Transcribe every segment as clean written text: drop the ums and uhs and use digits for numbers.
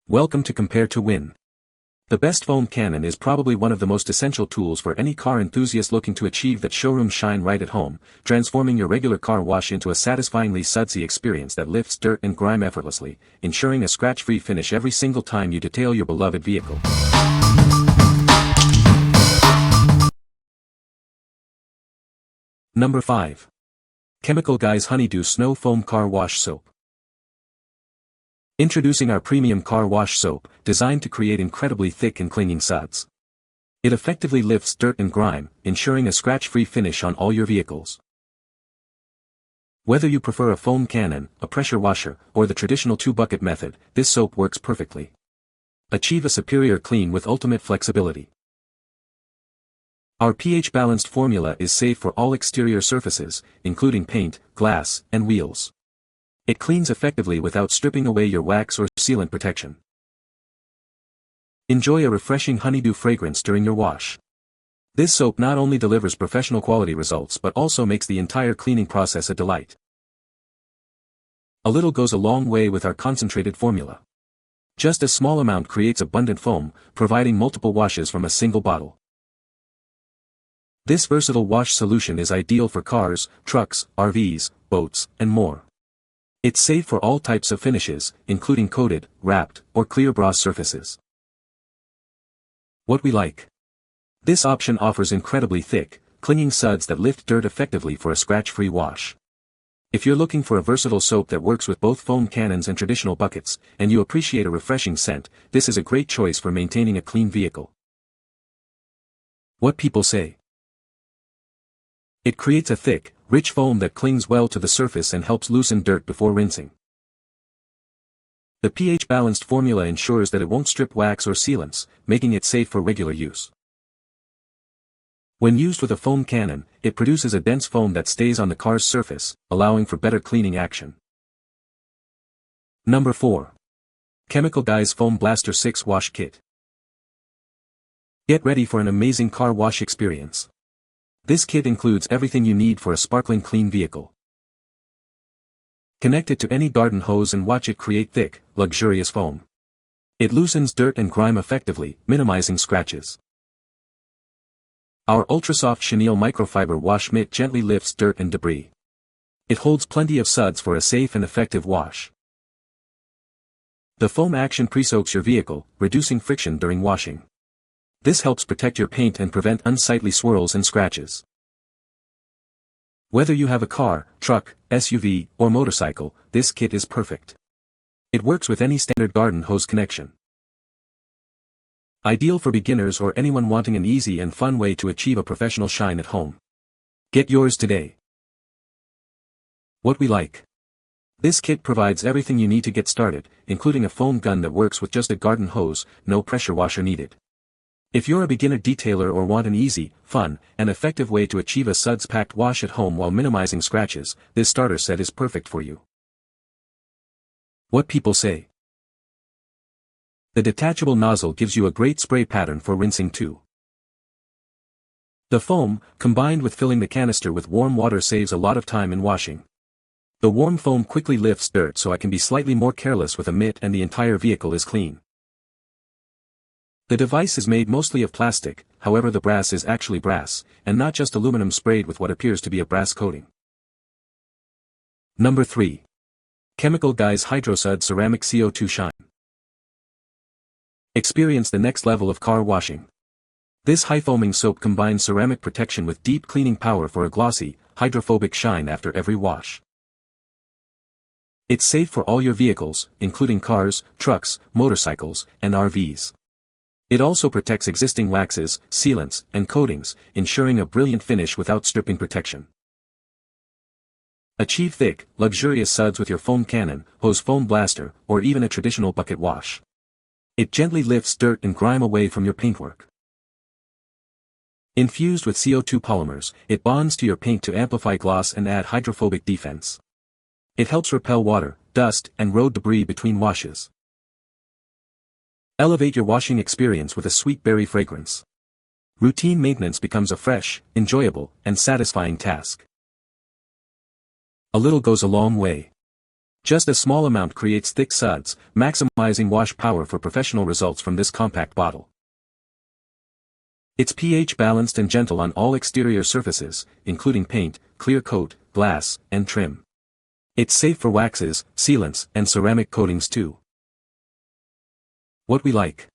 Welcome to Compare to Win. The best foam cannon is probably one of the most essential tools for any car enthusiast looking to achieve that showroom shine right at home, transforming your regular car wash into a satisfyingly sudsy experience that lifts dirt and grime effortlessly, ensuring a scratch-free finish every single time you detail your beloved vehicle. Number 5. Chemical Guy's Honeydew Snow Foam Car Wash Soap. Introducing our premium car wash soap, designed to create incredibly thick and clinging suds. It effectively lifts dirt and grime, ensuring a scratch-free finish on all your vehicles. Whether you prefer a foam cannon, a pressure washer, or the traditional 2-bucket method, this soap works perfectly. Achieve a superior clean with ultimate flexibility. Our pH-balanced formula is safe for all exterior surfaces, including paint, glass, and wheels. It cleans effectively without stripping away your wax or sealant protection. Enjoy a refreshing honeydew fragrance during your wash. This soap not only delivers professional quality results but also makes the entire cleaning process a delight. A little goes a long way with our concentrated formula. Just a small amount creates abundant foam, providing multiple washes from a single bottle. This versatile wash solution is ideal for cars, trucks, RVs, boats, and more. It's safe for all types of finishes, including coated, wrapped, or clear brass surfaces. What we like. This option offers incredibly thick, clinging suds that lift dirt effectively for a scratch-free wash. If you're looking for a versatile soap that works with both foam cannons and traditional buckets, and you appreciate a refreshing scent, this is a great choice for maintaining a clean vehicle. What people say. It creates a thick, rich foam that clings well to the surface and helps loosen dirt before rinsing. The pH-balanced formula ensures that it won't strip wax or sealants, making it safe for regular use. When used with a foam cannon, it produces a dense foam that stays on the car's surface, allowing for better cleaning action. Number 4. Chemical Guy's Foam Blaster 6 Wash Kit. Get ready for an amazing car wash experience. This kit includes everything you need for a sparkling clean vehicle. Connect it to any garden hose and watch it create thick, luxurious foam. It loosens dirt and grime effectively, minimizing scratches. Our ultra-soft chenille microfiber wash mitt gently lifts dirt and debris. It holds plenty of suds for a safe and effective wash. The foam action pre-soaks your vehicle, reducing friction during washing. This helps protect your paint and prevent unsightly swirls and scratches. Whether you have a car, truck, SUV, or motorcycle, this kit is perfect. It works with any standard garden hose connection. Ideal for beginners or anyone wanting an easy and fun way to achieve a professional shine at home. Get yours today. What we like. This kit provides everything you need to get started, including a foam gun that works with just a garden hose, no pressure washer needed. If you're a beginner detailer or want an easy, fun, and effective way to achieve a suds-packed wash at home while minimizing scratches, this starter set is perfect for you. What people say. The detachable nozzle gives you a great spray pattern for rinsing too. The foam, combined with filling the canister with warm water, saves a lot of time in washing. The warm foam quickly lifts dirt, so I can be slightly more careless with a mitt and the entire vehicle is clean. The device is made mostly of plastic, however the brass is actually brass, and not just aluminum sprayed with what appears to be a brass coating. Number 3. Chemical Guy's HydroSuds Ceramic SiO₂ Shine. Experience the next level of car washing. This high-foaming soap combines ceramic protection with deep cleaning power for a glossy, hydrophobic shine after every wash. It's safe for all your vehicles, including cars, trucks, motorcycles, and RVs. It also protects existing waxes, sealants, and coatings, ensuring a brilliant finish without stripping protection. Achieve thick, luxurious suds with your foam cannon, hose foam blaster, or even a traditional bucket wash. It gently lifts dirt and grime away from your paintwork. Infused with SiO₂ polymers, it bonds to your paint to amplify gloss and add hydrophobic defense. It helps repel water, dust, and road debris between washes. Elevate your washing experience with a sweet berry fragrance. Routine maintenance becomes a fresh, enjoyable, and satisfying task. A little goes a long way. Just a small amount creates thick suds, maximizing wash power for professional results from this compact bottle. It's pH balanced and gentle on all exterior surfaces, including paint, clear coat, glass, and trim. It's safe for waxes, sealants, and ceramic coatings too. What we like.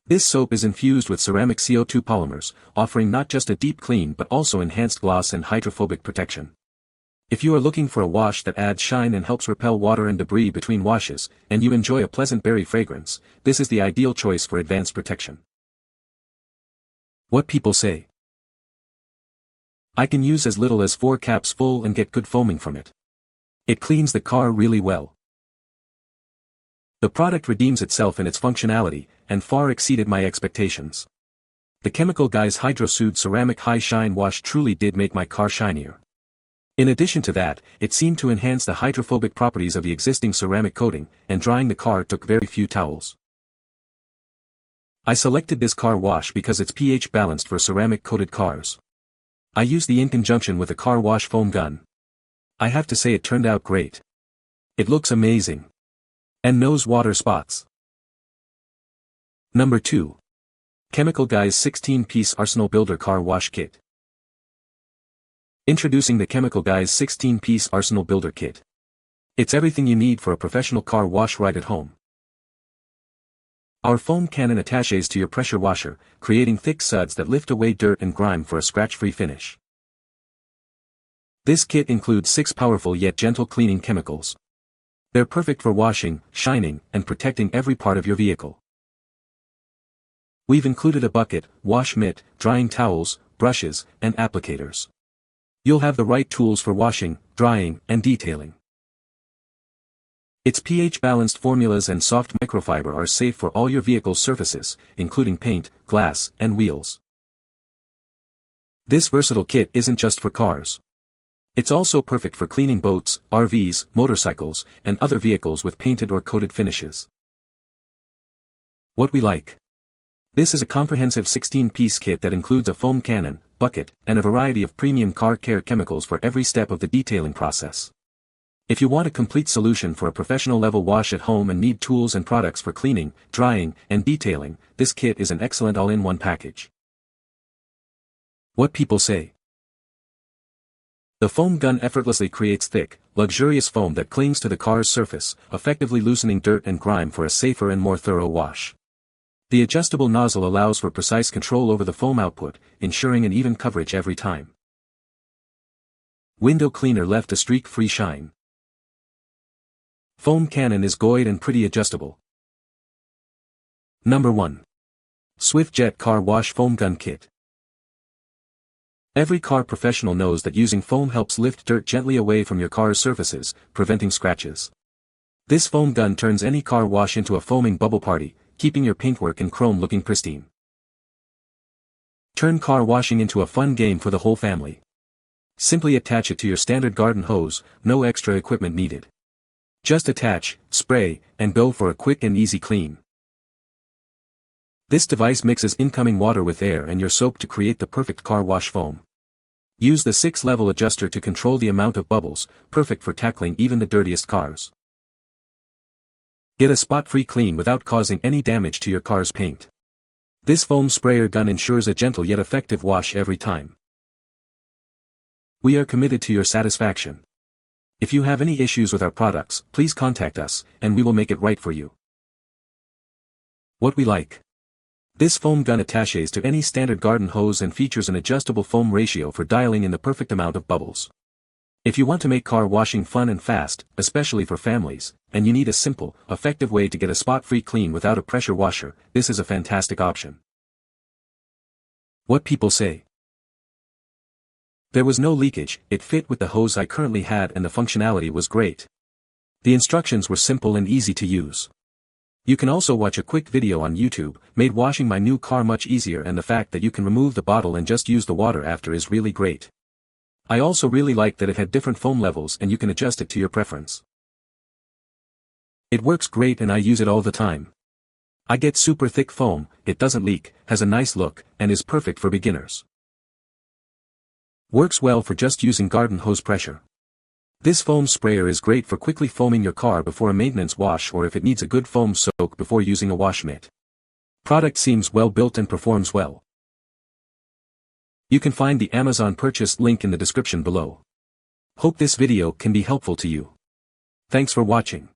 This soap is infused with ceramic SiO₂ polymers, offering not just a deep clean but also enhanced gloss and hydrophobic protection. If you are looking for a wash that adds shine and helps repel water and debris between washes, and you enjoy a pleasant berry fragrance, this is the ideal choice for advanced protection. What people say. I can use as little as 4 caps full and get good foaming from it. It cleans the car really well. The product redeems itself in its functionality, and far exceeded my expectations. The Chemical Guy's HydroSuds Ceramic High Shine Wash truly did make my car shinier. In addition to that, it seemed to enhance the hydrophobic properties of the existing ceramic coating, and drying the car took very few towels. I selected this car wash because it's pH balanced for ceramic coated cars. I used the in conjunction with a car wash foam gun. I have to say it turned out great. It looks amazing. And knows water spots. Number 2. Chemical Guy's 16-piece Arsenal Builder Car Wash Kit. Introducing the Chemical Guy's 16-piece Arsenal Builder Kit. It's everything you need for a professional car wash right at home. Our foam cannon attaches to your pressure washer, creating thick suds that lift away dirt and grime for a scratch-free finish. This kit includes 6 powerful yet gentle cleaning chemicals. They're perfect for washing, shining, and protecting every part of your vehicle. We've included a bucket, wash mitt, drying towels, brushes, and applicators. You'll have the right tools for washing, drying, and detailing. Its pH-balanced formulas and soft microfiber are safe for all your vehicle's surfaces, including paint, glass, and wheels. This versatile kit isn't just for cars. It's also perfect for cleaning boats, RVs, motorcycles, and other vehicles with painted or coated finishes. What we like. This is a comprehensive 16-piece kit that includes a foam cannon, bucket, and a variety of premium car care chemicals for every step of the detailing process. If you want a complete solution for a professional level wash at home and need tools and products for cleaning, drying, and detailing, this kit is an excellent all-in-one package. What people say. The foam gun effortlessly creates thick, luxurious foam that clings to the car's surface, effectively loosening dirt and grime for a safer and more thorough wash. The adjustable nozzle allows for precise control over the foam output, ensuring an even coverage every time. Window cleaner left a streak-free shine. Foam cannon is goid and pretty adjustable. Number 1. SwiftJet Car Wash Foam Gun Kit. Every car professional knows that using foam helps lift dirt gently away from your car's surfaces, preventing scratches. This foam gun turns any car wash into a foaming bubble party, keeping your paintwork and chrome looking pristine. Turn car washing into a fun game for the whole family. Simply attach it to your standard garden hose, no extra equipment needed. Just attach, spray, and go for a quick and easy clean. This device mixes incoming water with air and your soap to create the perfect car wash foam. Use the 6-level adjuster to control the amount of bubbles, perfect for tackling even the dirtiest cars. Get a spot-free clean without causing any damage to your car's paint. This foam sprayer gun ensures a gentle yet effective wash every time. We are committed to your satisfaction. If you have any issues with our products, please contact us, and we will make it right for you. What we like. This foam gun attaches to any standard garden hose and features an adjustable foam ratio for dialing in the perfect amount of bubbles. If you want to make car washing fun and fast, especially for families, and you need a simple, effective way to get a spot-free clean without a pressure washer, this is a fantastic option. What people say. There was no leakage, it fit with the hose I currently had and the functionality was great. The instructions were simple and easy to use. You can also watch a quick video on YouTube, made washing my new car much easier, and the fact that you can remove the bottle and just use the water after is really great. I also really like that it had different foam levels and you can adjust it to your preference. It works great and I use it all the time. I get super thick foam, it doesn't leak, has a nice look, and is perfect for beginners. Works well for just using garden hose pressure. This foam sprayer is great for quickly foaming your car before a maintenance wash or if it needs a good foam soak before using a wash mitt. Product seems well built and performs well. You can find the Amazon purchase link in the description below. Hope this video can be helpful to you. Thanks for watching.